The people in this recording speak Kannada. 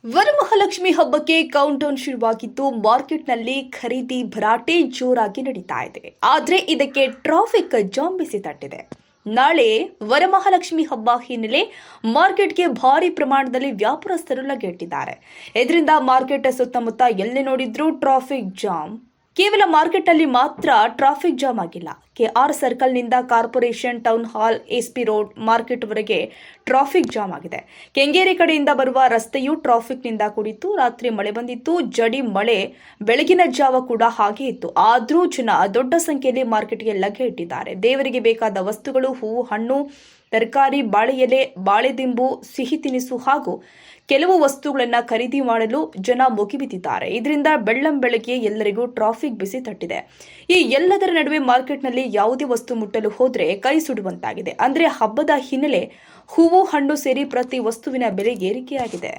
ವರಮಹಾಲಕ್ಷ್ಮಿ ಹಬ್ಬಕ್ಕೆ ಕೌಂಟೌನ್ ಶುರುವಾಗಿದ್ದು ಮಾರ್ಕೆಟ್ನಲ್ಲಿ ಖರೀದಿ ಭರಾಟೆ ಜೋರಾಗಿ ನಡೀತಾ ಇದೆ. ಆದರೆ ಇದಕ್ಕೆ ಟ್ರಾಫಿಕ್ ಜಾಮ್ ಬಿಸಿ ತಟ್ಟಿದೆ. ನಾಳೆ ವರಮಹಾಲಕ್ಷ್ಮಿ ಹಬ್ಬ ಹಿನ್ನೆಲೆ ಮಾರ್ಕೆಟ್ಗೆ ಭಾರಿ ಪ್ರಮಾಣದಲ್ಲಿ ವ್ಯಾಪಾರಸ್ಥರು ಲಗ್ಗೆಟ್ಟಿದ್ದಾರೆ. ಇದರಿಂದ ಮಾರ್ಕೆಟ್ ಸುತ್ತಮುತ್ತ ಎಲ್ಲಿ ನೋಡಿದ್ರೂ ಟ್ರಾಫಿಕ್ ಜಾಮ್. ಕೇವಲ ಮಾರ್ಕೆಟ್ನಲ್ಲಿ ಮಾತ್ರ ಟ್ರಾಫಿಕ್ ಜಾಮ್ ಆಗಿಲ್ಲ. ಕೆಆರ್ ಸರ್ಕಲ್ನಿಂದ corporation town hall, SP road, ಮಾರ್ಕೆಟ್ವರೆಗೆ ಟ್ರಾಫಿಕ್ ಜಾಮ್ ಆಗಿದೆ. ಕೆಂಗೇರಿ ಕಡೆಯಿಂದ ಬರುವ ರಸ್ತೆಯು ಟ್ರಾಫಿಕ್ನಿಂದ ಕೂಡಿತ್ತು. ರಾತ್ರಿ ಮಳೆ ಬಂದಿತ್ತು. ಜಡಿ ಮಳೆ ಬೆಳಗಿನ ಜಾವ ಕೂಡ ಹಾಗೆ ಇತ್ತು. ಆದರೂ ಜನ ದೊಡ್ಡ ಸಂಖ್ಯೆಯಲ್ಲಿ ಮಾರ್ಕೆಟ್ಗೆ ಲಗ್ಗೆ ಇಟ್ಟಿದ್ದಾರೆ. ದೇವರಿಗೆ ಬೇಕಾದ ವಸ್ತುಗಳು, ಹೂವು, ಹಣ್ಣು, ತರಕಾರಿ, ಬಾಳೆ ಎಲೆ, ಬಾಳೆದಿಂಬು, ಸಿಹಿ ತಿನಿಸು ಹಾಗೂ ಕೆಲವು ವಸ್ತುಗಳನ್ನು ಖರೀದಿ ಮಾಡಲು ಜನ ಮುಗಿಬಿದ್ದಿದ್ದಾರೆ. ಇದರಿಂದ ಬೆಳ್ಳಂಬೆಳಗ್ಗೆ ಎಲ್ಲರಿಗೂ ಟ್ರಾಫಿಕ್ ಬಿಸಿ ತಟ್ಟಿದೆ. ಈ ಎಲ್ಲದರ ನಡುವೆ ಮಾರ್ಕೆಟ್ನಲ್ಲಿ ಯಾವುದೇ ವಸ್ತು ಮುಟ್ಟಲು ಹೋದ್ರೆ ಕೈ ಸುಡುವಂತಾಗಿದೆ. ಅಂದ್ರೆ ಹಬ್ಬದ ಹಿನ್ನೆಲೆ ಹೂವು, ಹಣ್ಣು ಸೇರಿ ಪ್ರತಿ ವಸ್ತುವಿನ ಬೆಲೆ ಏರಿಕೆಯಾಗಿದೆ.